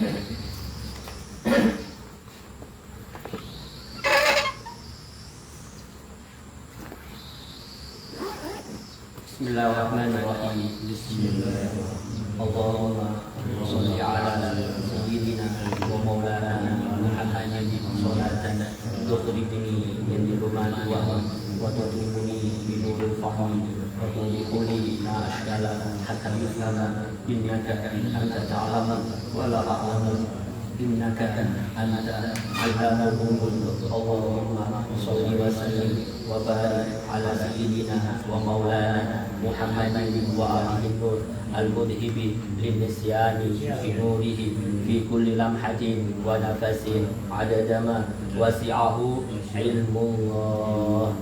Bismillahirrahmanirrahim. Allahumma sholli ala sayyidina wa maulana Muhammadin sholatan tuqribuni min dhulumati wa tudkhiluni bi nuril fahmi wa tudkhiluni ma ashkala hatta yufhama innaka anta ta'lamu wa la a'lamu innaka anta allamul ghuyub. Allahumma sholli wa sallim wa barik ala sayyidina wa maulana Muhammadin wa alihi nur al-mudhibi lin-nisyani fi nurihi fi kulli lamhatin wa nafasin adada ma wasi'ahu ilmullah.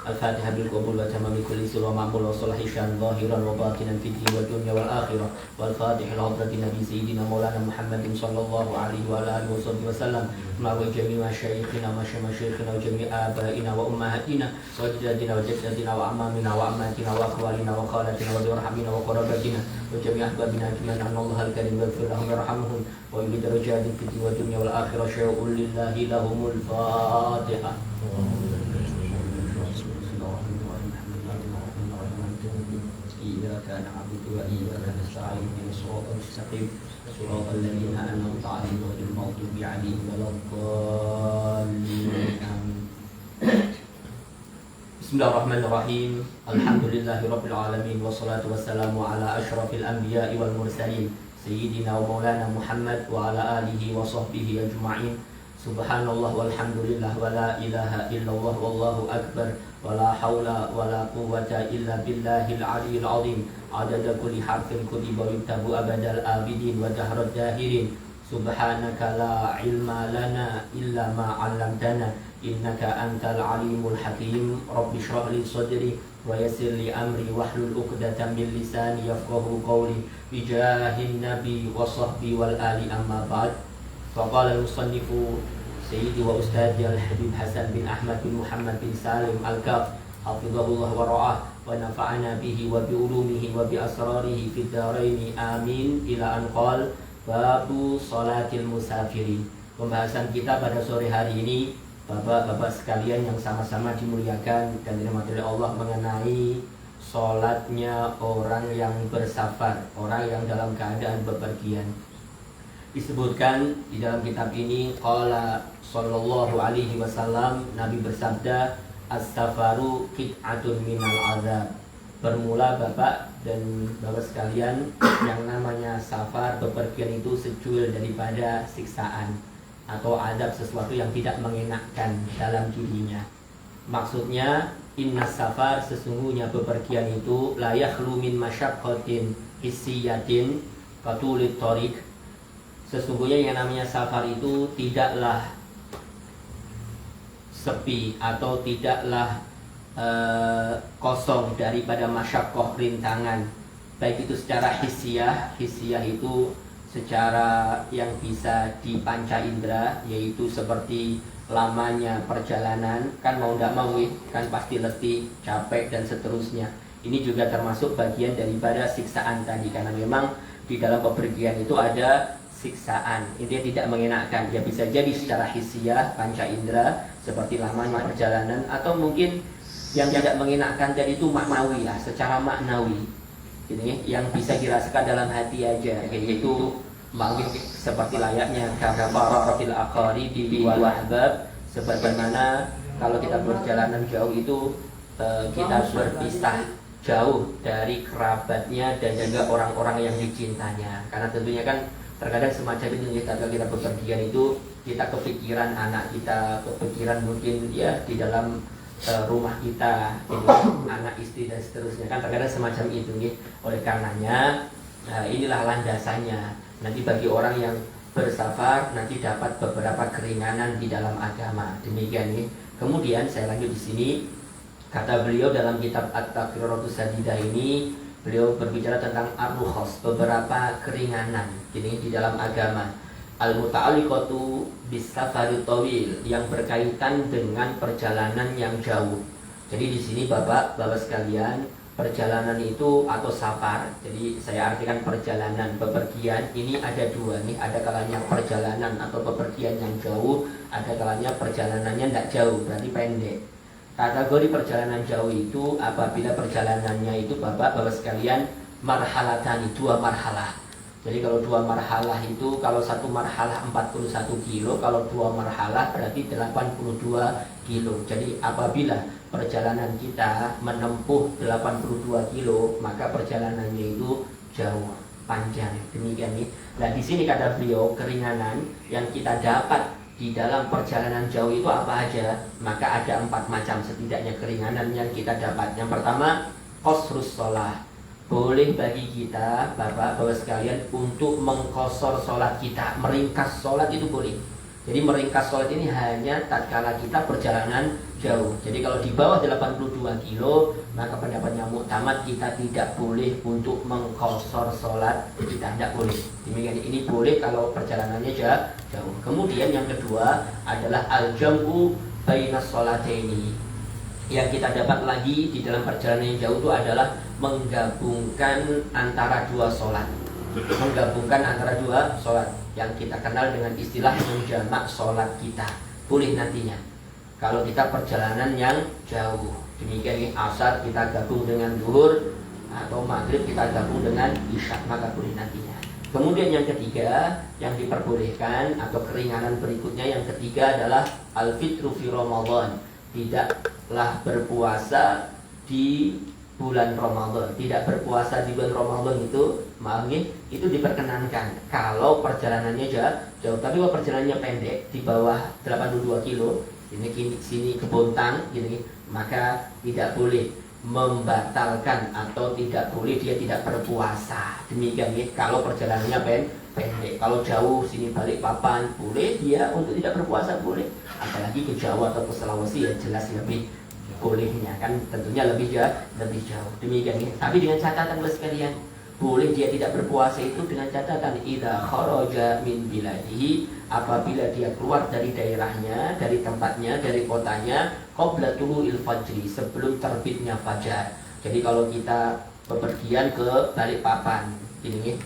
Al-Fatihah bil qabul wa tamami kulli sirra ma'mul wa salahi syan zahiran wa batinan fid din wa dunya wal akhirah. Wal Fatihah ila hadratin Nabi Sayyidina Maulana Muhammadin sallallahu alaihi wa alihi wa sallam ma wa jami'a masyayikhina wa masyayikhina wa jami'a abaina wa ummahatina wa jaddatina wa jaddatina wa ammamina wa ammatina wa akhwalina wa khalatina wa dirhamina wa qarabatina wa jami'a ahbabina ajma'in. Allah al-karim wa ighfir lahum warhamhum wa yulid darajatin fid din wa dunya wal akhirah. Syai'un lillahi lahumul Fatihah. إياك نعبد وإياك نستعين اهدنا الصراط المستقيم صراط الذين أنعمت عليهم غير المغضوب عليهم ولا الضالين. Bismillahirrahmanirrahim. Alhamdulillahi rabbil alamin wassalatu wassalamu ala asyrafil anbiya'i wal mursalin sayyidina wa maulana Muhammad wa ala alihi wa sahbihi ajma'in. Subhanallah walhamdulillah wa la ilaha illallah wallahu akbar wa la hawla wa la quwwata illa billahil aliyyil azim. Adada kulli harfin kutiba yuktabu abadal abidin wa dahrad dahirin. Subhanaka la ilma lana illa ma 'allamtana innaka antal alimul hakim. Rabbi shrah li sadri wa yassir li amri wahlul 'uqdatam min lisani yafqahu qawli bijahin nabi wa sahbi wal ali amma ba'd. Faqala al-musannifu Sayyidi wa Ustadi Al-Habib Hasan bin Ahmad bin Muhammad bin Salim Al-Kaf hafizahullah wa ra'ah wa nafa'ana bihi wa bi ulumihi wa bi asrarihi fid dharaini amin ila an qala babu salatil musafiri. Pembahasan kita pada sore hari ini, Bapak-bapak sekalian yang sama-sama dimuliakan dan dirahmati oleh Allah, mengenai salatnya orang yang bersafar, orang yang dalam keadaan bepergian. Disebutkan di dalam kitab ini, qala sallallahu alaihi wasallam, Nabi bersabda, as-safaru qit'atun minal azab. Bermula Bapak dan Bapak sekalian, yang namanya safar, bepergian itu secuil daripada siksaan atau adab, sesuatu yang tidak mengenakkan dalam dirinya. Maksudnya, inna safar, sesungguhnya bepergian itu la yakhlu min masyaqqatin hissiyatin qatulit thariq. Sesungguhnya yang namanya safar itu tidaklah sepi atau tidaklah kosong daripada masyaqqah, rintangan, baik itu secara hissiyah. Hissiyah itu secara yang bisa dipanca indera, yaitu seperti lamanya perjalanan, kan mau tidak mau kan pasti letih, capek dan seterusnya. Ini juga termasuk bagian daripada siksaan tadi, karena memang di dalam bepergian itu ada siksaan, intinya tidak mengenakan. Ya bisa jadi secara hissiyah, panca indera, seperti lamanya perjalanan, atau mungkin yang tidak mengenakan tadi itu maknawi lah, secara maknawi, ini yang bisa dirasakan dalam hati aja, yaitu mungkin seperti layaknya kafaratil aqaribi wal ahbab, sebagaimana kalau kita berjalanan jauh itu kita berpisah jauh dari kerabatnya dan juga orang-orang yang dicintanya, karena tentunya kan terkadang semacam itu, kalau kita bepergian itu kita kepikiran anak kita, kepikiran mungkin ya di dalam rumah kita, anak istri dan seterusnya, kan terkadang semacam itu nih. Oleh karenanya inilah landasannya nanti bagi orang yang bersafar, nanti dapat beberapa keringanan di dalam agama. Demikian nih. Kemudian saya lanjut di sini, kata beliau dalam kitab At-Taqriratus Sadidah ini, beliau berbicara tentang ar-rukhas, beberapa keringanan ini di dalam agama. Al-muta'alliqatu bis-safari tawil, yang berkaitan dengan perjalanan yang jauh. Jadi di sini Bapak sekalian, perjalanan itu atau safar. Jadi saya artikan perjalanan, bepergian ini ada dua nih. Ada kalanya perjalanan atau bepergian yang jauh, ada kalanya perjalanannya tidak jauh, berarti pendek. Kategori perjalanan jauh itu apabila perjalanannya itu bapak-bapak sekalian marhalatani, dua marhalah. Jadi kalau dua marhalah itu, kalau satu marhalah 41 kilo, kalau dua marhalah berarti 82 kilo. Jadi apabila perjalanan kita menempuh 82 kilo, maka perjalanannya itu jauh, panjang. Demikian nih. Nah di sini kata beliau, keringanan yang kita dapat di dalam perjalanan jauh itu apa aja? Maka ada 4 macam setidaknya keringanan yang kita dapat. Yang pertama, qasrus sholah. Boleh bagi kita, bapak-bapak sekalian, untuk mengkosor sholat kita, meringkas sholat itu boleh. Jadi meringkas sholat ini hanya tatkala kita perjalanan jauh. Jadi kalau di bawah 82 kilo, maka pendapatnya muktamad kita tidak boleh untuk mengkosor sholat, kita tidak boleh. Demikian ini boleh kalau perjalanannya jauh. Kemudian yang kedua adalah al-jam'u bainas sholataini. Yang kita dapat lagi di dalam perjalanan yang jauh itu adalah menggabungkan antara dua sholat. Menggabungkan antara dua sholat yang kita kenal dengan istilah menjamak sholat kita. Boleh nantinya kalau kita perjalanan yang jauh. Demikian nih, asar kita gabung dengan zuhur atau maghrib kita gabung dengan isya, maka boleh nantinya. Kemudian yang ketiga yang diperbolehkan atau keringanan berikutnya yang ketiga adalah al-fitru fi Ramadan. Tidaklah berpuasa di bulan Ramadan. Tidak berpuasa di bulan Ramadan itu, maaf nih, itu diperkenankan kalau perjalanannya jauh. Tapi kalau perjalanannya pendek di bawah 82 kilo, ini sini ke Bontang gini, maka tidak boleh membatalkan atau tidak boleh dia tidak berpuasa. Demikian nih, kalau perjalanannya pendek. Kalau jauh sini Balikpapan boleh dia untuk tidak berpuasa, boleh. Apalagi ke Jawa atau ke Sulawesi ya jelas lebih bolehnya kan, tentunya lebih jauh. Demikian nih. Tapi dengan catatan sekalian, boleh dia tidak berpuasa itu dengan catatan idza kharaja min biladihi, apabila dia keluar dari daerahnya, dari tempatnya, dari kotanya qabla tulu'il fajri, sebelum terbitnya fajar. Jadi kalau kita bepergian ke Balikpapan ini,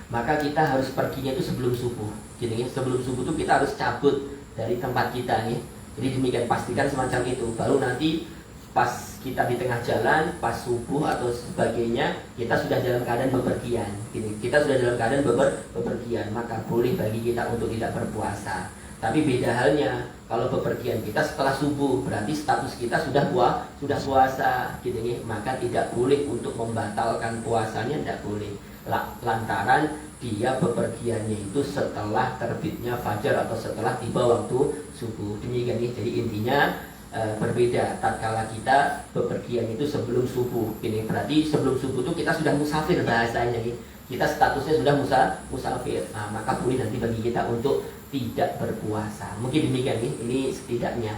maka kita harus perginya itu sebelum subuh. Jadi sebelum subuh itu kita harus cabut dari tempat kita nih. Jadi demikian, pastikan semacam itu. Baru nanti pas kita di tengah jalan, pas subuh atau sebagainya, kita sudah dalam keadaan bepergian. Gini, kita sudah dalam keadaan bepergian, maka boleh bagi kita untuk tidak berpuasa. Tapi beda halnya kalau bepergian kita setelah subuh, berarti status kita sudah puasa, gitu nih. Maka tidak boleh untuk membatalkan puasanya, tidak boleh. Lantaran dia bepergiannya itu setelah terbitnya fajar atau setelah tiba waktu subuh. Demikian nih. Jadi intinya berbeda tatkala kita bepergian itu sebelum subuh. Ini berarti sebelum subuh itu kita sudah musafir bahasanya nih. Kita statusnya sudah musafir. Nah, maka boleh nanti bagi kita untuk tidak berpuasa. Mungkin demikian nih. Ini setidaknya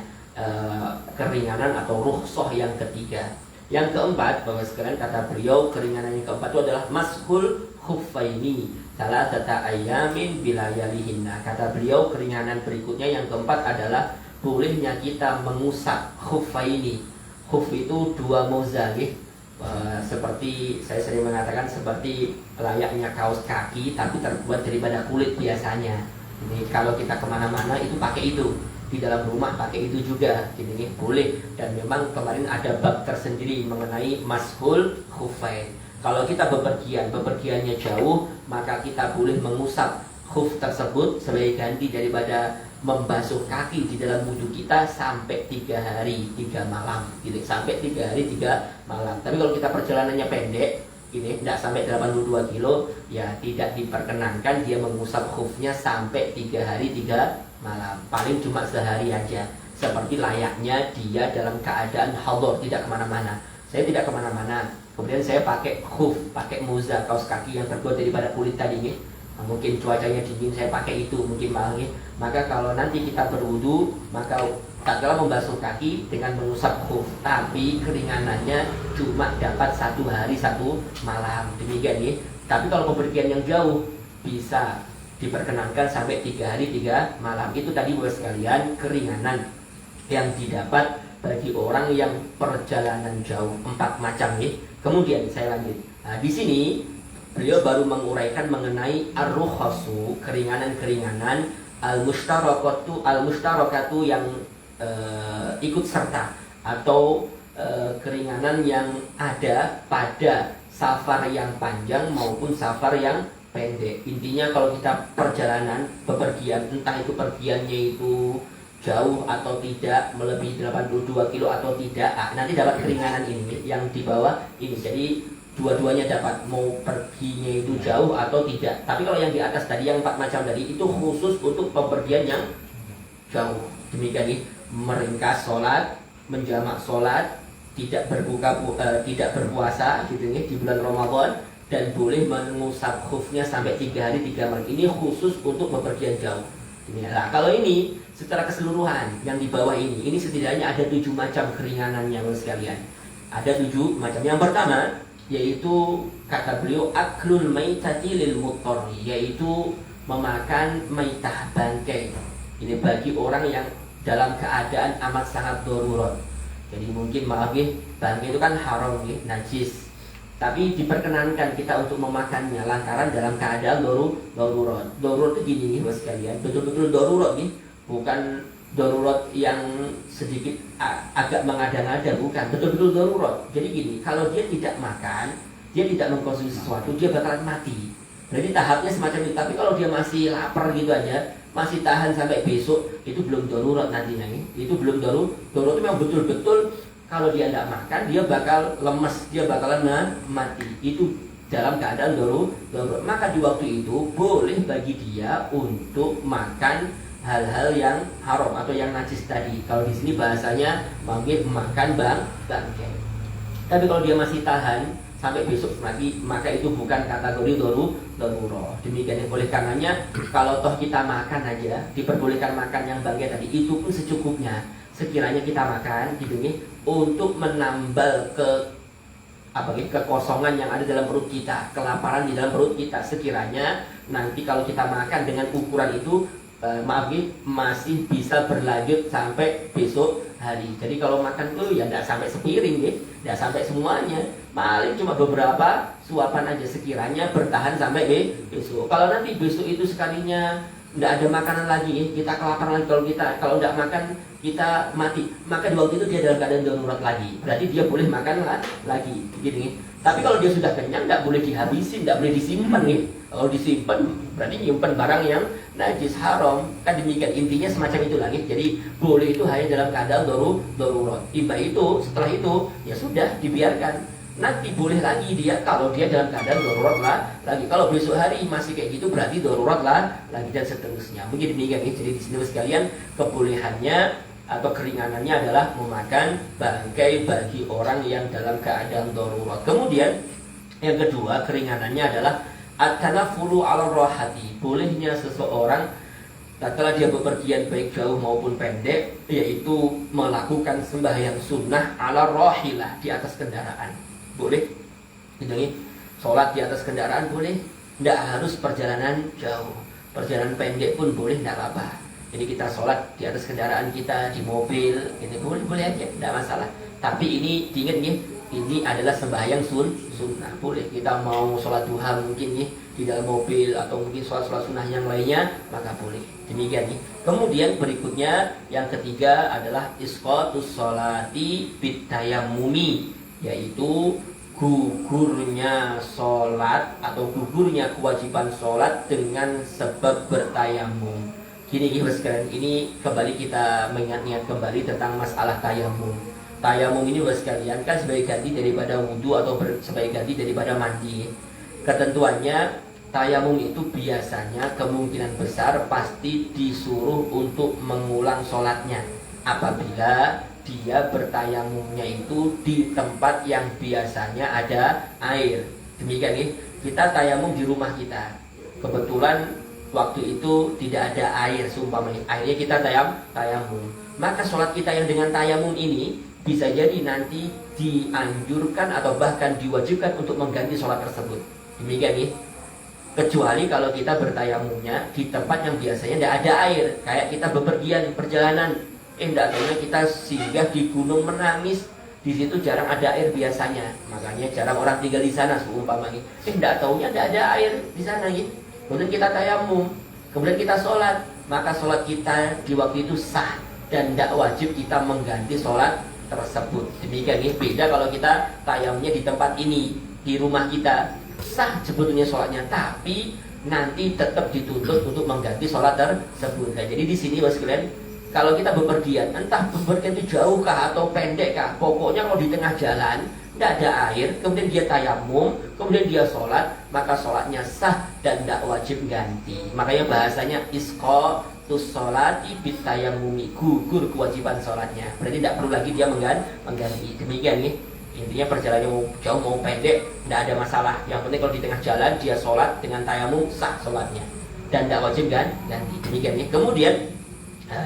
keringanan atau rukhsah yang ketiga. Yang keempat, bahwa sekalian kata beliau, keringanan yang keempat itu adalah mashul khuffaini salasata ayyamin bilayalihinna. Kata beliau, keringanan berikutnya yang keempat adalah bolehnya kita mengusap khuffaini. Khuf itu dua moza, seperti saya sering mengatakan seperti layaknya kaos kaki tapi terbuat daripada kulit biasanya. Ini kalau kita kemana-mana itu pakai itu. Di dalam rumah pakai itu juga, ini boleh. Dan memang kemarin ada bab tersendiri mengenai mashul khuffain. Kalau kita bepergiannya jauh, maka kita boleh mengusap khuf tersebut sebagai ganti daripada membasuh kaki di dalam wudhu kita sampai 3 hari 3 malam, gitu. Sampai 3 hari 3 malam. Tapi kalau kita perjalanannya pendek, ini tidak sampai 82 kilo, ya tidak diperkenankan dia mengusap khufnya sampai 3 hari 3 malam. Paling cuma sehari aja, seperti layaknya dia dalam keadaan hador, tidak kemana-mana. Saya tidak kemana-mana, kemudian saya pakai khuf, pakai moza, kaos kaki yang terbuat daripada kulit tadi nih. Nah, mungkin cuacanya dingin, saya pakai itu, mungkin mahal nih. Maka kalau nanti kita berwudu, maka tak kalah membasuh kaki dengan mengusap khuf, tapi keringanannya cuma dapat 1 hari 1 malam. Demikian nih. Tapi kalau bepergian yang jauh bisa diperkenankan sampai 3 hari 3 malam. Itu tadi buat sekalian keringanan yang didapat bagi orang yang perjalanan jauh. 4 macam nih. Kemudian saya lanjut. Nah, di sini beliau baru menguraikan mengenai ar-rukhasu, keringanan-keringanan, al-mustarakatu yang ikut serta atau keringanan yang ada pada safar yang panjang maupun safar yang pendek. Intinya kalau kita perjalanan bepergian, entah itu pergiannya itu jauh atau tidak, melebihi 82 kilo atau tidak, nanti dapat keringanan ini yang di bawah ini. Jadi dua-duanya dapat, mau perginya itu jauh atau tidak. Tapi kalau yang di atas tadi, yang 4 macam tadi, itu khusus untuk pepergian yang jauh. Demikian nih, meringkas sholat, menjamak sholat, tidak tidak berpuasa gitu nih di bulan Ramadan, dan boleh mengusap khufnya sampai 3 hari 3 malam. Ini khusus untuk bepergian jauh. Nah, kalau ini secara keseluruhan yang di bawah ini setidaknya ada 7 macam keringanannya sekalian. Ada 7 macam. Yang pertama yaitu kata beliau aklul maitati lil muttarri, yaitu memakan maitah, bangkai. Ini bagi orang yang dalam keadaan amat sangat darurat. Jadi mungkin maaf ya, bangkai itu kan haram ya, najis. Tapi diperkenankan kita untuk memakannya lantaran dalam keadaan darurat. Darurat itu gini nih bos sekalian, betul-betul darurat nih, bukan darurat yang sedikit agak mengada-ngada, bukan, betul-betul darurat. Jadi gini, kalau dia tidak makan, dia tidak mengkonsumsi sesuatu, dia bakalan mati. Berarti tahapnya semacam itu. Tapi kalau dia masih lapar gitu aja, masih tahan sampai besok, itu belum darurat nantinya nih. Itu belum darurat. Darurat itu memang betul-betul kalau dia tidak makan, dia bakal lemes, dia bakalan mati. Itu dalam keadaan darurat. Maka di waktu itu boleh bagi dia untuk makan hal-hal yang haram atau yang najis tadi. Kalau di sini bahasanya mungkin makan bangkai. Tapi kalau dia masih tahan sampai besok mati, maka itu bukan kategori darurat. Demikian. Oleh karenanya kalau toh kita makan aja, diperbolehkan makan yang bangkai tadi, itu pun secukupnya. Sekiranya kita makan gitu nih, untuk menambal kekosongan yang ada dalam perut kita, kelaparan di dalam perut kita. Sekiranya nanti kalau kita makan dengan ukuran itu, masih bisa berlanjut sampai besok hari. Jadi kalau makan tuh ya tidak sampai sepiring ya, tidak sampai semuanya, paling cuma beberapa suapan aja, sekiranya bertahan sampai besok. Kalau nanti besok itu sekalinya tidak ada makanan lagi, kita kelaparan lagi, kalau tidak makan kita mati, maka di waktu itu dia dalam keadaan darurat lagi. Berarti dia boleh makan lagi, begini. Tapi kalau dia sudah kenyang, tidak boleh dihabisin, tidak boleh disimpan nih. Kalau disimpan, berarti nyimpan barang yang najis, haram. Kan demikian, intinya semacam itu lagi. Jadi boleh itu hanya dalam keadaan darurat. Tiba itu, setelah itu, ya sudah dibiarkan. Nanti boleh lagi dia kalau dia dalam keadaan darurat lagi. Kalau besok hari masih kayak gitu, berarti darurat lagi, dan seterusnya. Mungkin demikian. Jadi di sini sekalian, kebolehannya atau keringanannya adalah memakan bangkai bagi orang yang dalam keadaan darurat. Kemudian yang kedua keringanannya adalah at-tanafulu 'ala rahati. Bolehnya seseorang tatkala dia bepergian baik jauh maupun pendek, yaitu melakukan sembahyang sunnah 'ala rahilah, di atas kendaraan. Boleh. Jadi sholat di atas kendaraan boleh. Tidak harus perjalanan jauh. Perjalanan pendek pun boleh, tidak apa-apa. Jadi kita sholat di atas kendaraan kita, di mobil, ini boleh aja, tidak masalah. Tapi ini diingat nih, ini adalah sembahyang sunnah. Boleh kita mau sholat duha mungkin nih di dalam mobil, atau mungkin sholat sunnah yang lainnya, maka boleh. Demikian nih. Kemudian berikutnya yang ketiga adalah isqatus sholati bitayammumi, yaitu gugurnya sholat atau gugurnya kewajiban sholat dengan sebab bertayamum. Gini sekalian, ini kembali kita mengingat-ingat kembali tentang masalah tayamum. Tayamum ini sekalian kan sebagai ganti daripada wudhu atau sebagai ganti daripada mandi. Ketentuannya tayamum itu biasanya kemungkinan besar pasti disuruh untuk mengulang sholatnya apabila dia bertayamumnya itu di tempat yang biasanya ada air. Demikian nih, kita tayamum di rumah kita. Kebetulan waktu itu tidak ada air, seumpamanya akhirnya kita tayamum. Maka sholat kita yang dengan tayamum ini bisa jadi nanti dianjurkan atau bahkan diwajibkan untuk mengganti sholat tersebut. Demikian nih. Kecuali kalau kita bertayamumnya di tempat yang biasanya tidak ada air, kayak kita bepergian perjalanan, tidak tahunya kita singgah di gunung menangis, di situ jarang ada air biasanya, makanya jarang orang tinggal di sana seumpamanya. Tidak taunya tidak ada air di sana gitu. Kemudian kita tayamum, kemudian kita sholat, maka sholat kita di waktu itu sah dan tidak wajib kita mengganti sholat tersebut. Demikian ya. Beda kalau kita tayamumnya di tempat ini, di rumah kita, sah sebetulnya sholatnya, tapi nanti tetap dituntut untuk mengganti sholat tersebut. Nah, jadi di sini Bapak sekalian, kalau kita bepergian, entah bepergian itu jauh kah atau pendek kah, pokoknya kalau di tengah jalan tidak ada air, kemudian dia tayamum, kemudian dia sholat, maka sholatnya sah dan tidak wajib ganti. Makanya bahasanya isqatus sholati bitayamumi, gugur kewajiban sholatnya. Berarti tidak perlu lagi dia mengganti. Demikian nih. Intinya perjalanan mau jauh mau pendek tidak ada masalah. Yang penting kalau di tengah jalan dia sholat dengan tayamum, sah sholatnya dan tidak wajib ganti. Demikian nih. Kemudian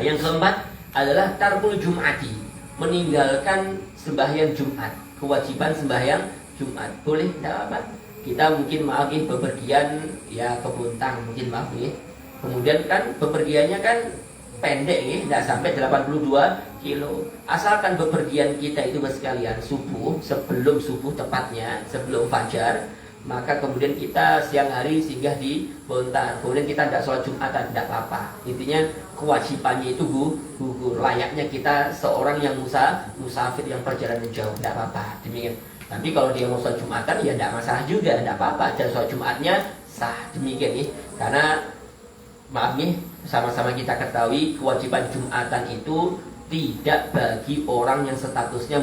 yang keempat adalah tarkul jum'ati, meninggalkan sembahyang Jumat, kewajiban sembahyang Jumat. Boleh, tidak apa. Kita mungkin maaf nih bepergian ya ke Bontang, mungkin maaf nih. Kemudian kan bepergiannya kan pendek nih, tidak sampai 82 kilo. Asalkan bepergian kita itu sekalian subuh, sebelum subuh tepatnya, sebelum fajar, maka kemudian kita siang hari singgah di Bontang, kemudian kita tidak sholat Jumatan, tidak apa-apa. Intinya kewajibannya itu gugur. Layaknya kita seorang yang musafir yang perjalanan jauh, tidak apa-apa. Demikian. Tapi kalau dia mau sholat Jumatan ya tidak masalah juga, tidak apa-apa. Dan sholat Jumatnya sah. Demikian nih. Karena maaf nih, sama-sama kita ketahui kewajiban Jumatan itu tidak bagi orang yang statusnya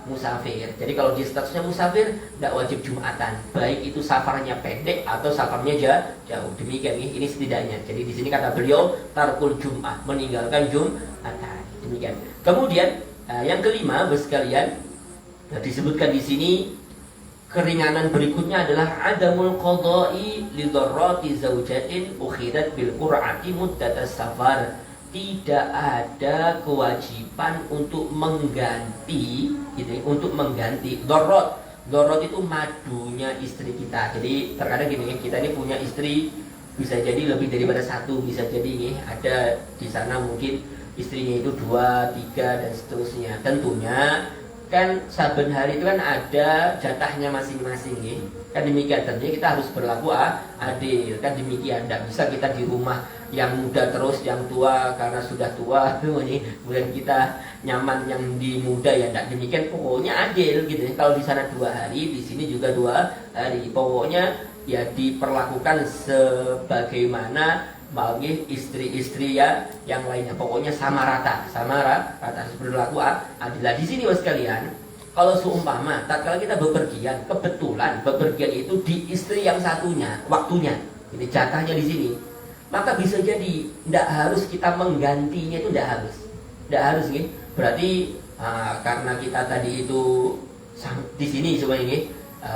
musafir. Jadi kalau dia statusnya musafir, tidak wajib Jumatan, baik itu safarnya pendek atau safarnya jauh. Demikian nih, ini setidaknya. Jadi di sini kata beliau tarkul Jum'ah, meninggalkan Jumatan. Demikian. Kemudian yang kelima, sekalian, disebutkan di sini keringanan berikutnya adalah adamul qada'i li dharrati zaujatin ukhidat bil qur'ati muddatas safar. Tidak ada kewajiban untuk mengganti gitu, untuk mengganti dharrat. Dharrat itu madunya istri kita. Jadi terkadang gini, kita ini punya istri bisa jadi lebih daripada satu, bisa jadi nih ada di sana mungkin istrinya itu 2, 3 dan seterusnya. Tentunya kan saben hari itu kan ada jatahnya masing-masing ya. Kan demikian, tentunya kita harus berlaku adil. Kan demikian, tidak bisa kita di rumah yang muda terus, yang tua karena sudah tua kemudian kita nyaman yang di muda ya, tidak demikian. Pokoknya adil gitu. Kalau di sana 2 hari, di sini juga 2 hari. Pokoknya ya diperlakukan sebagaimana bagi istri-istri ya yang lainnya, pokoknya sama rata berlaku adil. Di sini Bapak sekalian, kalau seumpama tatkala kita bepergian, kebetulan bepergian itu di istri yang satunya waktunya, ini jatahnya di sini, maka bisa jadi tidak harus kita menggantinya, itu tidak harus nih. Berarti karena kita tadi itu di sini semuanya ini,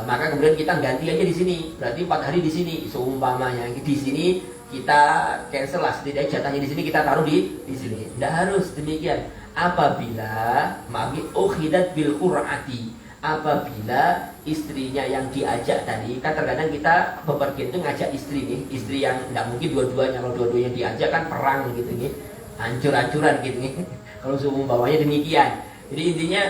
maka kemudian kita ganti aja di sini. Berarti 4 hari di sini seumpamanya, di sini kita cancel lah, setidaknya jatahnya di sini kita taruh di sini. Tidak harus demikian. Apabila ukhidat bil qur'ati, apabila istrinya yang diajak tadi, kan terkadang kita bepergian itu ngajak istri nih, istri yang tidak mungkin dua-duanya. Kalau dua-duanya diajak kan perang gitu nih, hancur-hancuran gitu nih. Kalau seumpamanya demikian. Jadi intinya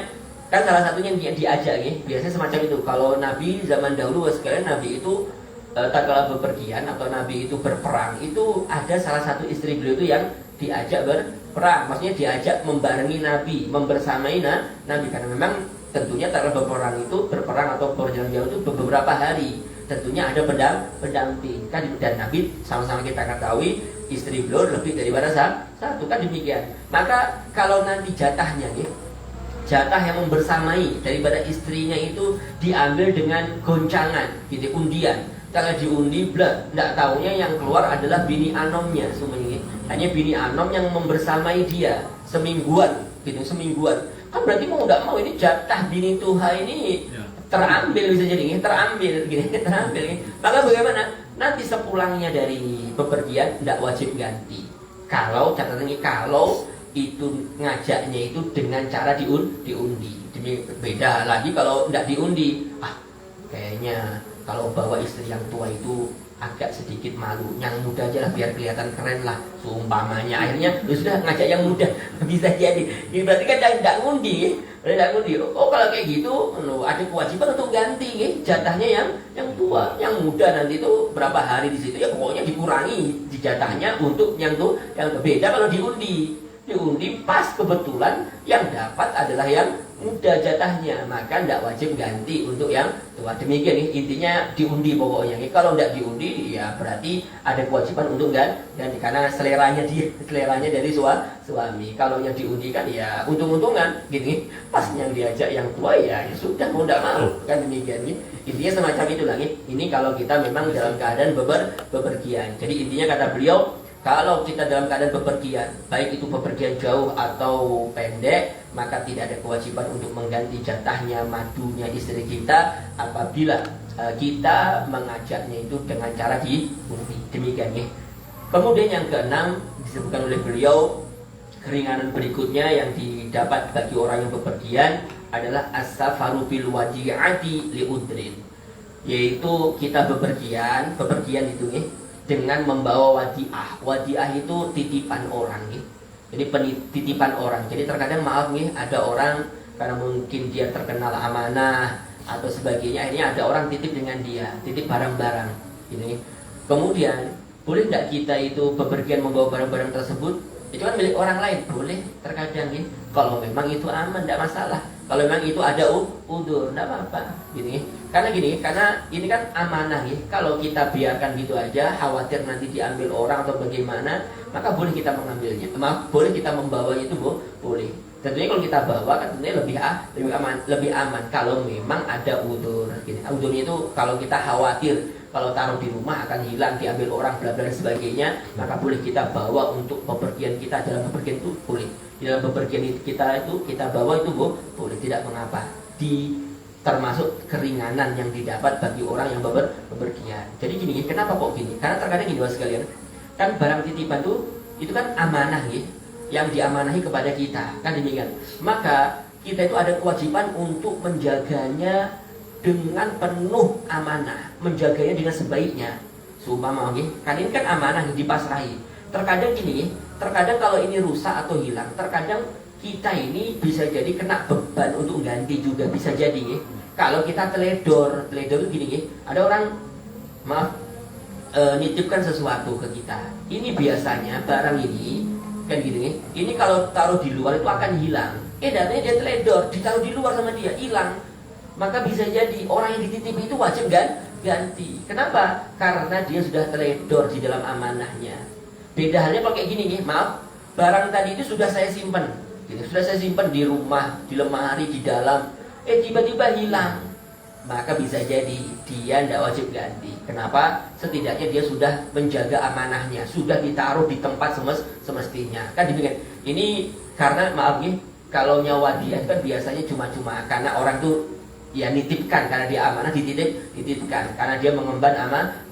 kan salah satunya yang diajak nih, biasanya semacam itu. Kalau Nabi zaman dahulu sekalian, Nabi itu tatkala bepergian atau Nabi itu berperang, itu ada salah satu istri beliau itu yang diajak berperang, maksudnya diajak membarengi Nabi, membersamai Nabi, karena memang tentunya tatkala berperang atau berjalan jauh itu beberapa hari, tentunya ada pendamping kan. Dan Nabi sama-sama kita ketahui istri beliau lebih daripada satu kan demikian. Maka kalau nanti jatahnya nih, jatah yang membersamai daripada istrinya itu diambil dengan goncangan gitu, undian. Kalau diundi, tidak tahunya yang keluar adalah bini anomnya semuanya. Hanya bini anom yang membersamai dia semingguan gitu, semingguan. Kan berarti mau tidak mau ini jatah bini tuha ini terambil, bisa jadi terambil gitu, terambil. Maka bagaimana? Nanti sepulangnya dari bepergian tidak wajib ganti. Kalau catatan ini, kalau itu ngajaknya itu dengan cara diundi. Beda lagi kalau tidak diundi. Kayaknya kalau bawa istri yang tua itu agak sedikit malu, yang muda aja lah biar kelihatan keren lah, seumpamanya. Akhirnya sudah ngajak yang muda. Bisa jadi. Ini berarti kan tidak ngundi. Oh kalau kayak gitu, ada kewajiban untuk ganti jatahnya yang tua, yang muda nanti itu berapa hari di situ ya pokoknya dikurangi di jatahnya untuk yang beda. Kalau diundi pas kebetulan yang dapat adalah yang muda jatahnya, maka tidak wajib ganti untuk yang tua. Demikian nih intinya, diundi pokoknya. Kalau tidak diundi ya berarti ada kewajiban untuk ganti karena seleranya dari suami. Kalau yang diundi kan ya untung-untungan gini, pas yang diajak yang tua ya sudah mau tidak mau kan, demikian nih. Intinya semacam itu lagi. Ini kalau kita memang dalam keadaan bepergian. Jadi intinya kata beliau, kalau kita dalam keadaan bepergian, baik itu bepergian jauh atau pendek, maka tidak ada kewajiban untuk mengganti jatahnya madunya istri kita apabila kita mengajaknya itu dengan cara diundi. Demikian ya. Kemudian yang keenam disebutkan oleh beliau, keringanan berikutnya yang didapat bagi orang yang bepergian adalah as-safaru bil wadi'ati li udrin, yaitu kita bepergian itu nih dengan membawa wadiah. Wadiah itu titipan orang nih. Jadi titipan orang. Jadi terkadang maaf nih, ada orang karena mungkin dia terkenal amanah atau sebagainya, akhirnya ada orang titip dengan dia, titip barang-barang ini. Kemudian boleh tidak kita itu bepergian membawa barang-barang tersebut? Itu kan milik orang lain, boleh terkadang nih. Kalau memang itu aman, tidak masalah. Kalau memang itu ada udur, tidak apa-apa. Gini, karena ini kan amanah ya. Kalau kita biarkan gitu aja, khawatir nanti diambil orang atau bagaimana, maka boleh kita mengambilnya. Boleh kita membawanya itu, boleh. Tentunya kalau kita bawa kan tentunya lebih aman. Kalau memang ada udur. Gini, udurnya itu kalau kita khawatir kalau taruh di rumah akan hilang, diambil orang, bla bla dan sebagainya, maka boleh kita bawa untuk bepergian kita. Dalam bepergian itu boleh. Dalam bepergian kita itu kita bawa itu boleh, tidak mengapa. Termasuk keringanan yang didapat bagi orang yang bepergian. Jadi gini, kenapa kok gini? Karena terkadang gini Bapak sekalian, kan barang titipan itu kan amanah ya, yang diamanahi kepada kita, kan demikian. Maka kita itu ada kewajiban untuk menjaganya dengan penuh amanah, menjaganya dengan sebaiknya. Seumpama kan ini kan amanah yang dipasrahi. Terkadang gini, terkadang kalau ini rusak atau hilang, terkadang kita ini bisa jadi kena beban untuk ganti juga, bisa jadi ya. Kalau kita teledor gini, ada orang nitipkan sesuatu ke kita. Ini biasanya barang ini kan gini, ini kalau taruh di luar itu akan hilang. Datanya dia teledor, ditaruh di luar sama dia, hilang. Maka bisa jadi orang yang dititipi itu wajib ganti. Kenapa? Karena dia sudah teledor di dalam amanahnya. Beda halnya kalau kayak gini nih, maaf, barang tadi itu sudah saya simpan. Sudah saya simpan di rumah, di lemari, di dalam. Tiba-tiba hilang. Maka bisa jadi dia tidak wajib ganti. Kenapa? Setidaknya dia sudah menjaga amanahnya, sudah ditaruh di tempat semestinya. Kan demikian. Ini karena maaf nih, kalau nyawa dia kan biasanya cuma-cuma karena orang tuh ya nitipkan, karena dia amanah dititipkan karena dia mengemban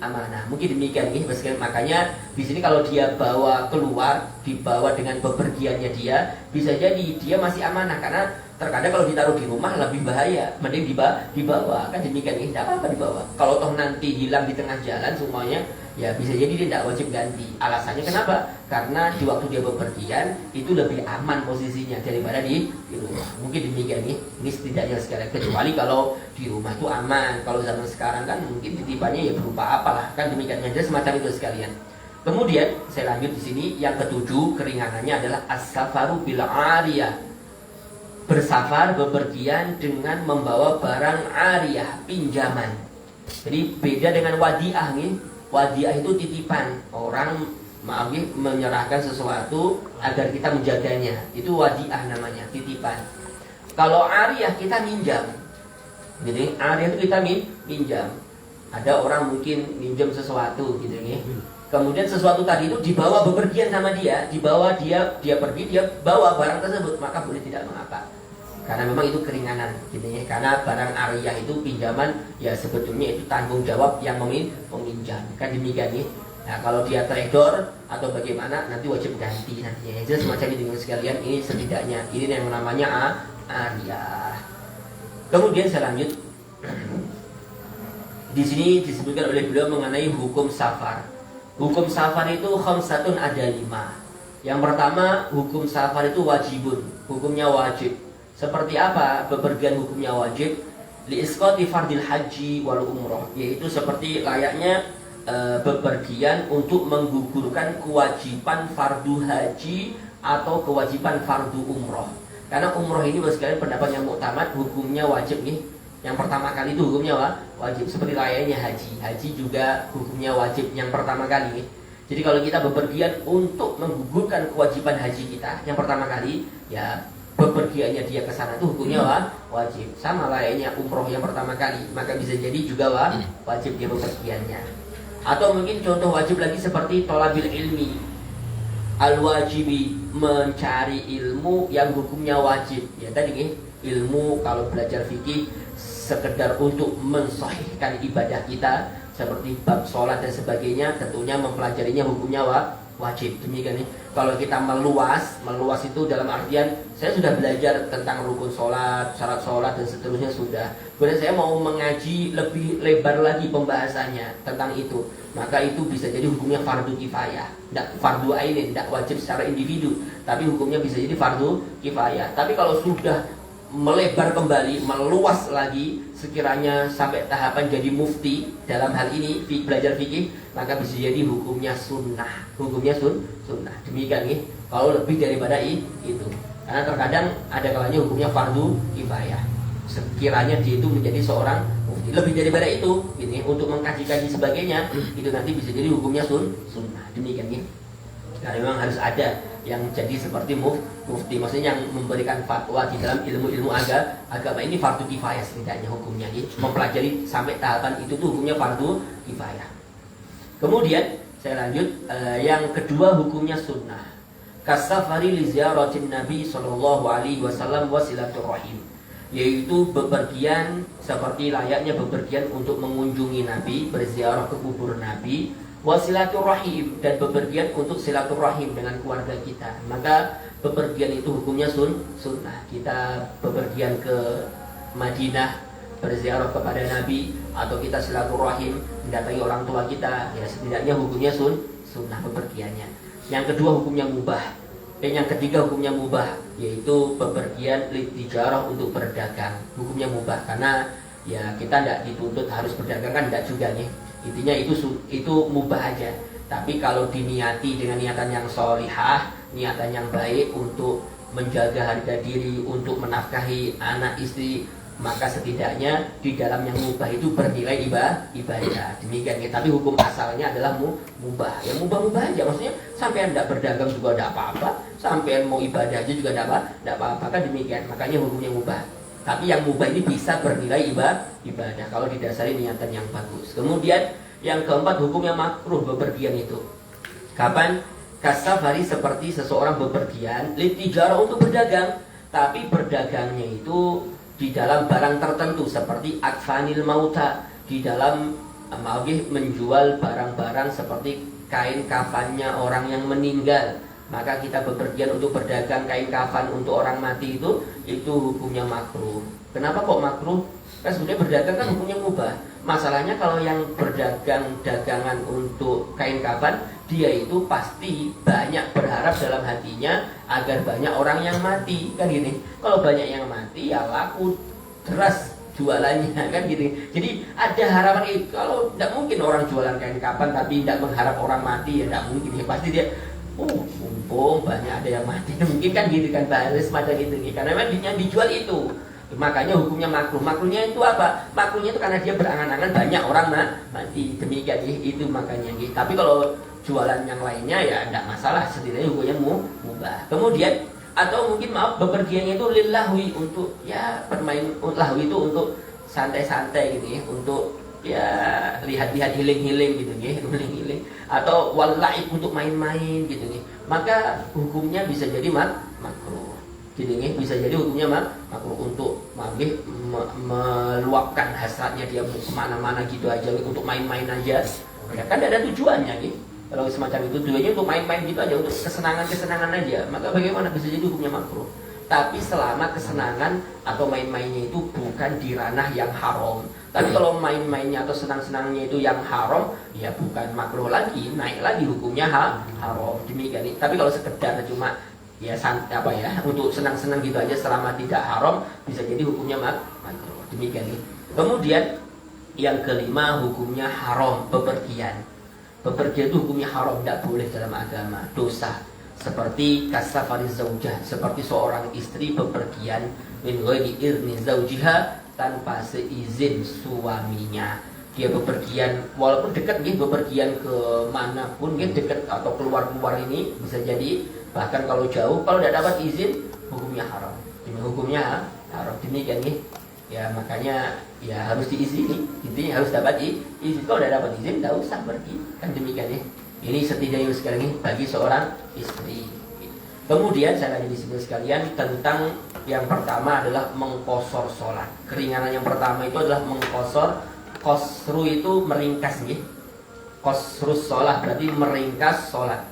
amanah. Mungkin demikian nih, makanya di sini kalau dia bawa keluar, dibawa dengan bepergiannya dia, bisa jadi dia masih amanah. Karena terkadang kalau ditaruh di rumah lebih bahaya, mending dibawa. Kan demikian nih, tidak apa-apa dibawa. Kalau toh nanti hilang di tengah jalan semuanya, ya bisa jadi dia tidak wajib ganti. Alasannya kenapa? Karena di waktu dia bepergian itu lebih aman posisinya daripada di rumah. Mungkin demikian nih. Ini setidaknya sekarang, kecuali kalau di rumah itu aman. Kalau zaman sekarang kan mungkin titipannya ya berupa apalah, kan demikian. Jadi semacam itu sekalian. Kemudian saya lanjut di sini, yang ketujuh keringanannya adalah as-safaru bil 'ariyah. Bersafar, bepergian dengan membawa barang 'ariyah, pinjaman. Jadi beda dengan wadiah nih. Wadiah itu titipan, orang menyerahkan sesuatu agar kita menjaganya. Itu wadiah namanya, titipan. Kalau 'ariyah kita minjam. Jadi 'ariyah itu kita minjam. Ada orang mungkin minjam sesuatu gitu nih. Kemudian sesuatu tadi itu dibawa bepergian sama dia, dia pergi, dia bawa barang tersebut, maka boleh, tidak mengapa. Karena memang itu keringanan gitu ya. Karena barang 'ariyah itu pinjaman, ya sebetulnya itu tanggung jawab yang meminjam. Kan demikian nih. Nah, kalau dia teledor atau bagaimana, nanti wajib ganti nantinya. Jadi semacam itu sekalian, ini setidaknya ini yang namanya 'ariyah. Kemudian saya lanjut. Di sini disebutkan oleh beliau mengenai hukum safar. Hukum safar itu khamsatun, ada 5. Yang pertama, hukum safar itu wajibun, hukumnya wajib. Seperti apa bepergian hukumnya wajib? Li isqati fardil haji wal umroh, yaitu seperti layaknya bepergian untuk menggugurkan kewajiban fardu haji atau kewajiban fardu umroh. Karena umroh ini sekalian pendapat yang muktamad hukumnya wajib nih. Yang pertama kali itu hukumnya wajib, seperti layaknya haji. Haji juga hukumnya wajib yang pertama kali. Jadi kalau kita bepergian untuk menggugurkan kewajiban haji kita yang pertama kali, ya bepergiannya dia ke sana itu hukumnya wajib. Sama layaknya umroh yang pertama kali, maka bisa jadi juga wajib dia bepergiannya. Atau mungkin contoh wajib lagi seperti thalabil ilmi, al-wajibi, mencari ilmu yang hukumnya wajib. Ya tadi nih, ilmu kalau belajar fikih sekedar untuk mensahihkan ibadah kita seperti bab sholat dan sebagainya, tentunya mempelajarinya hukumnya wajib. Demikian nih. Kalau kita meluas itu dalam artian saya sudah belajar tentang rukun sholat, syarat sholat dan seterusnya sudah. Kemudian saya mau mengaji lebih lebar lagi pembahasannya tentang itu, maka itu bisa jadi hukumnya fardu kifayah, tidak fardu ainin, tidak wajib secara individu, tapi hukumnya bisa jadi fardu kifayah. Tapi kalau sudah melebar kembali, meluas lagi, sekiranya sampai tahapan jadi mufti dalam hal ini belajar fikih, maka bisa jadi hukumnya sunnah, sunnah. Demikian nih, kalau lebih daripada itu, karena terkadang ada kalanya hukumnya fardu kifayah. Sekiranya dia itu menjadi seorang mufti, lebih daripada itu, ini untuk mengkaji-kaji sebagainya, itu nanti bisa jadi hukumnya sunnah. Demikian nih. Nah, memang harus ada yang jadi seperti mufti, maksudnya yang memberikan fatwa di dalam ilmu-ilmu agama ini fardu kifayah setidaknya hukumnya. Mempelajari sampai tahapan itu tuh hukumnya fardu kifayah. Kemudian saya lanjut, yang kedua hukumnya sunnah. Kasafari li ziyaratin Nabi sallallahu alaihi wasallam wa silaturrahim, yaitu bepergian seperti layaknya bepergian untuk mengunjungi Nabi, berziarah ke kubur Nabi, wasilaturrahim, dan bepergian untuk silaturahim dengan keluarga kita. Maka bepergian itu hukumnya sunnah. Kita bepergian ke Madinah berziarah kepada Nabi, atau kita silaturahim mendatangi orang tua kita, ya setidaknya hukumnya sunnah bepergiannya. Yang kedua hukumnya mubah. Yang ketiga hukumnya mubah, yaitu bepergian tijarah untuk berdagang. Hukumnya mubah karena ya kita tidak dituntut harus berdagang, kan tidak juga nih. Intinya itu mubah aja. Tapi kalau diniati dengan niatan yang sholihah, niatan yang baik untuk menjaga harga diri, untuk menafkahi anak istri, maka setidaknya di dalam yang mubah itu bernilai ibadah. Demikian ya. Tapi hukum asalnya adalah mubah. Ya mubah-mubah aja. Maksudnya sampean tidak berdagang juga tidak apa-apa, sampean mau ibadah aja juga tidak apa-apa, kan demikian. Makanya hukumnya mubah. Tapi yang mubah ini bisa bernilai ibadah kalau didasari niatan yang bagus. Kemudian yang keempat hukumnya makruh bepergian itu. Kapan? Kasafari, seperti seseorang bepergian litijarah untuk berdagang, tapi berdagangnya itu di dalam barang tertentu seperti akfanil mauta, di dalam menjual barang-barang seperti kain kafannya orang yang meninggal. Maka kita bepergian untuk berdagang kain kafan untuk orang mati, itu hukumnya makruh. Kenapa kok makruh? Kan sebenarnya berdagang kan hukumnya mubah. Masalahnya kalau yang berdagang dagangan untuk kain kafan, dia itu pasti banyak berharap dalam hatinya agar banyak orang yang mati, kan gini. Kalau banyak yang mati ya laku deras jualannya, kan gitu. Jadi ada harapan itu. Kalau tidak mungkin orang jualan kain kafan tapi tidak mengharap orang mati, ya tidak mungkin. Ya pasti dia mumpung banyak ada yang mati, mungkin kan gitu kan, bahasa semacam itu nih. Karena memang yang dijual itu, makanya hukumnya makruh. Makruhnya itu apa? Makruhnya itu karena dia berangan-angan banyak orang mati, demikian itu makanya gitu. Tapi kalau jualan yang lainnya ya tidak masalah, setidaknya hukumnya mubah. Kemudian atau mungkin bepergiannya itu lillahwi, untuk ya bermain, lahwi itu untuk santai-santai gitu ya, untuk ya lihat-lihat healing-healing gitu nih, healing-healing, atau walaib untuk main-main gitu nih, maka hukumnya bisa jadi makruh. Jadi nih bisa jadi hukumnya makruh untuk meluapkan hasratnya dia kemana-mana gitu aja nih, untuk main-main aja. Ya kan tidak ada tujuannya nih. Kalau semacam itu tujuannya untuk main-main gitu aja, untuk kesenangan-kesenangan aja, maka bagaimana bisa jadi hukumnya makruh. tapi selama kesenangan atau main-mainnya itu bukan di ranah yang haram. Tapi kalau main-mainnya atau senang-senangnya itu yang haram, ya bukan makruh lagi, naik lagi hukumnya haram. Demikian. Tapi kalau sekedar cuma ya untuk senang-senang gitu aja selama tidak haram, bisa jadi hukumnya makruh. Demikian. Kemudian yang kelima, hukumnya haram bepergian. Bepergian itu hukumnya haram, tidak boleh dalam agama, dosa. Seperti kasafariz zaujah, seperti seorang istri bepergian min ghairi izni zaujiha, tanpa seizin suaminya. Dia bepergian walaupun dekat gitu, bepergian ke manapun gitu, dekat atau keluar ini bisa jadi, bahkan kalau jauh, kalau tidak dapat izin hukumnya haram. Ini hukumnya haram. Demikian nih. Ya makanya ya harus diizini, intinya harus dapat izin. Kalau tidak dapat izin tidak usah pergi. Kan demikian nih. Ini setidaknya sekali ini bagi seorang istri. Kemudian saya lagi disebut sekalian tentang yang pertama adalah mengkosor sholat. Keringanan yang pertama itu adalah mengkosor. Kosru itu meringkas nih. Kosrus sholat berarti meringkas sholat.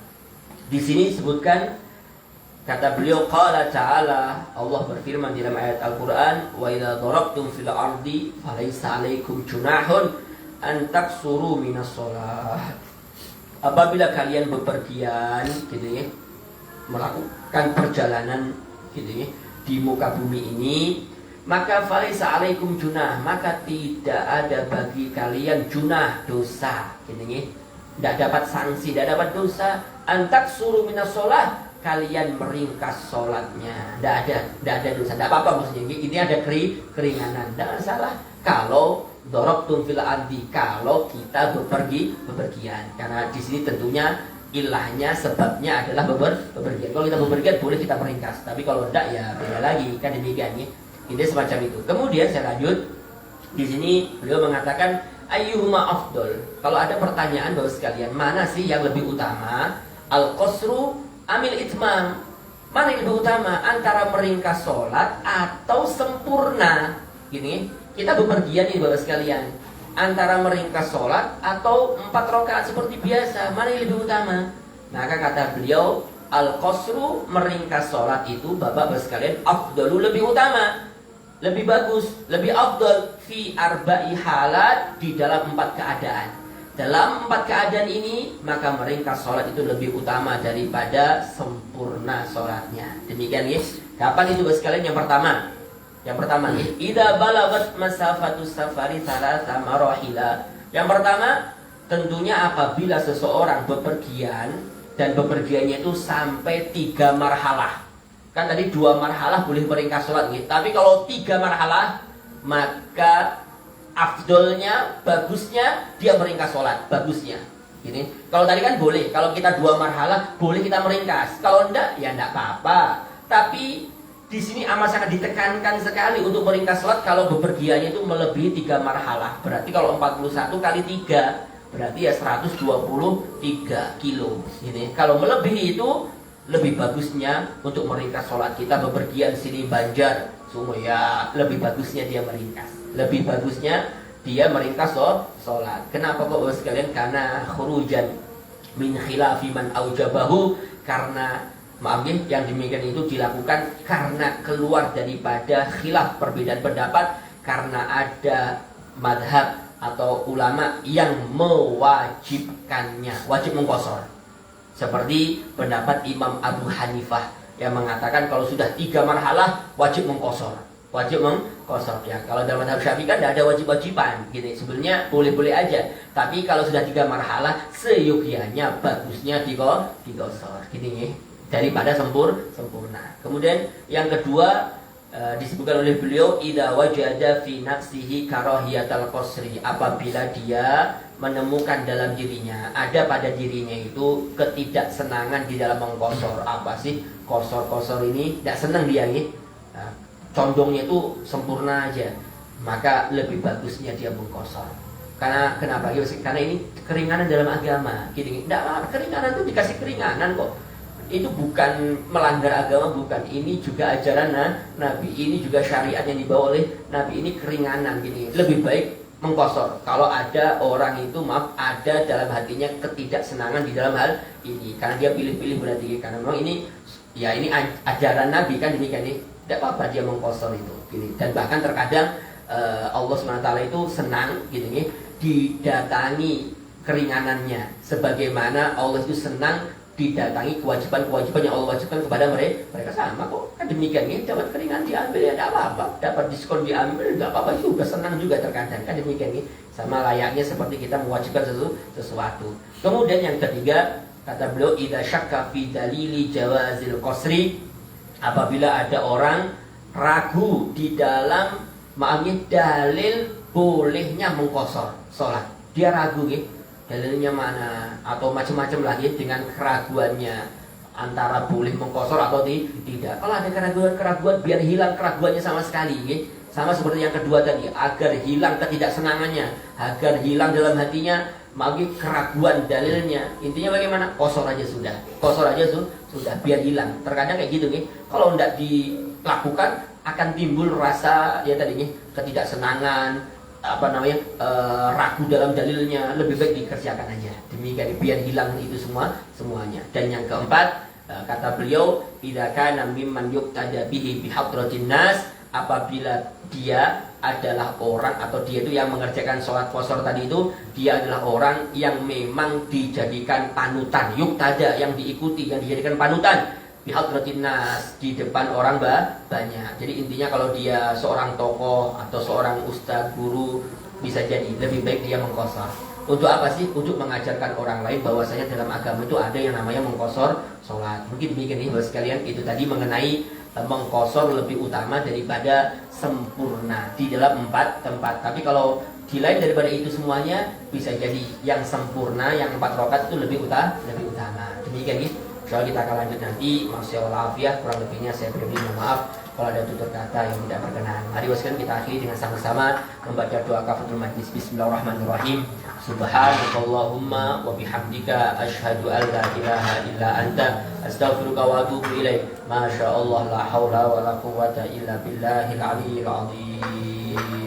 Di sini disebutkan, kata beliau, qala ta'ala, Allah berfirman di dalam ayat Al-Quran, wa idza darabtum fil ardi falaysa 'alaikum junahun an taksuru minas sholat. Apabila kalian bepergian gitu ya, melakukan perjalanan gitu ya di muka bumi ini, maka falaysa 'alaikum junah, maka tidak ada bagi kalian junah, dosa gitu ya. Tidak dapat sanksi, tidak dapat dosa, an taksuru minas sholat, kalian meringkas sholatnya, tidak ada dosa, tidak apa-apa maksudnya. Ini ada keringanan, tidak salah. Kalau dorobtum fil ardi, kalau kita bepergian, karena di sini tentunya ilahnya, sebabnya adalah bepergian. Kalau kita bepergian boleh kita meringkas, tapi kalau tidak ya beda lagi, kan demikian ya. Ini semacam itu. Kemudian saya lanjut. Di sini beliau mengatakan ayyuhuma afdol. Kalau ada pertanyaan Bapak sekalian, mana sih yang lebih utama? Al-qasru amil itmam, mana yang lebih utama antara meringkas sholat atau sempurna? Gini, kita bepergian nih Bapak sekalian, antara meringkas sholat atau 4 rakaat seperti biasa, mana yang lebih utama? Maka kata beliau, al-qasru, meringkas sholat itu Bapak sekalian, afdalu, lebih utama, lebih bagus, lebih afdal, fi arba'i halat, di dalam 4 keadaan. Dalam 4 keadaan ini, maka meringkas sholat itu lebih utama daripada sempurna sholatnya. Demikian ya. Kapan itu Bapak sekalian? Yang pertama ya, idza balagat masafatus safari thalatha marahila. Yang pertama, tentunya apabila seseorang bepergian dan bepergiannya itu sampai 3 marhalah. Kan tadi 2 marhalah boleh meringkas sholat gitu. Tapi kalau 3 marhalah, maka afdolnya, bagusnya dia meringkas sholat, bagusnya. Gini. Kalau tadi kan boleh, kalau kita 2 marhalah boleh kita meringkas. Kalau enggak, ya enggak apa-apa. Tapi di sini amat sangat ditekankan sekali untuk meringkas sholat kalau bepergiannya itu melebihi 3 marhalah. Berarti kalau 41 kali 3, berarti ya 123 kilo. Gini. Kalau melebihi itu, lebih bagusnya untuk meringkas sholat. Kita bepergian sini Banjar, semua ya lebih bagusnya dia meringkas. Lebih bagusnya dia meringkas sholat. Kenapa kok Bapak sekalian? Karena khurujan min khilafi man aujabahu, karena maaf ya, yang demikian itu dilakukan karena keluar daripada khilaf, perbedaan pendapat, karena ada madhab atau ulama yang mewajibkannya, wajib mengqashar. Seperti pendapat Imam Abu Hanifah yang mengatakan kalau sudah 3 marhalah wajib mengqashar. Wajib mengqashar ya. Kalau dalam madhab Syafi'i kan tidak ada wajib-wajiban gitu. Sebenarnya boleh-boleh aja. Tapi kalau sudah 3 marhalah, seyogianya bagusnya diqashar gini ya, daripada sempurna. Kemudian yang kedua, disebutkan oleh beliau, idza wajada fi nafsihi karahiyatal qasri, apabila dia menemukan dalam dirinya, ada pada dirinya itu ketidaksenangan di dalam mengqashar. Apa sih qashar ini? Tidak senang dia ya. Nah, condongnya itu sempurna aja, maka lebih bagusnya dia mengqashar. Karena kenapa? Karena ini keringanan dalam agama. Gini, tidak, keringanan itu dikasih keringanan kok. Itu bukan melanggar agama, bukan. Ini juga ajaran Nabi, ini juga syariat yang dibawa oleh Nabi, ini keringanan gini. Lebih baik mengqashar. Kalau ada orang itu, maaf, ada dalam hatinya ketidaksenangan di dalam hal ini, karena dia pilih-pilih berarti, karena memang ini ya ini ajaran Nabi kan demikian nih. tidak apa-apa dia mengkosor itu. Gini. Dan bahkan terkadang Allah SWT itu senang gini, didatangi keringanannya, sebagaimana Allah itu senang didatangi kewajiban-kewajiban yang Allah wajibkan kepada mereka sama kok. Kan demikian ya, dapat keringan diambil ya tidak apa-apa, dapat diskon diambil tidak apa-apa, juga senang juga terkadang. Kan demikian ya, sama layaknya seperti kita mewajibkan sesuatu. Kemudian yang ketiga, kata beliau, idza syakka fi dalili jawazil qasri, apabila ada orang ragu di dalam dalil bolehnya mengkosor sholat, dia ragu ya, dalilnya mana atau macam-macam lagi dengan keraguannya antara boleh mengkosor atau tidak. Kalau ada keraguan biar hilang keraguannya sama sekali ya. Sama seperti yang kedua tadi, agar hilang ketidaksenangannya, agar hilang dalam hatinya keraguan dalilnya. Intinya bagaimana? Kosor aja sudah, sudah biar hilang. Terkadang kayak gitu nih, kalau tidak dilakukan akan timbul rasa ya tadinya ketidaksenangan, ragu dalam dalilnya. Lebih baik dikerjakan aja, demikian biar hilang itu semuanya. Dan yang keempat, kata beliau, idza kana mimman yuqtada bihi bi hadratin nas, apabila dia adalah orang atau dia itu yang mengerjakan sholat qasar tadi itu, dia adalah orang yang memang dijadikan panutan, yuqtada yang diikuti, yang dijadikan panutan bihadratin nas, di depan orang banyak. Jadi intinya kalau dia seorang tokoh atau seorang ustadz, guru, bisa jadi lebih baik dia mengqasar. Untuk apa sih? Untuk mengajarkan orang lain bahwasanya dalam agama itu ada yang namanya mengqasar sholat. Mungkin demikian nih Bapak sekalian, itu tadi mengenai mengqasar lebih utama daripada sempurna di dalam 4 tempat. Tapi kalau di lain daripada itu semuanya, bisa jadi yang sempurna, yang 4 rakaat itu lebih utama. Demikian nih. Soal kita akan lanjut nanti. Masyaallah, kurang lebihnya saya beri maaf kalau ada tutur kata yang tidak berkenan. Mari waskan kita akhiri dengan sama-sama membaca doa kafaratul majlis. Bismillahirrahmanirrahim. Subhanakallahumma wa bihamdika asyhadu an la ilaha illa anta astaghfiruka wa atubu ilaik. Masyaallah, la haula wa la quwwata illa billahil aliyyil azim.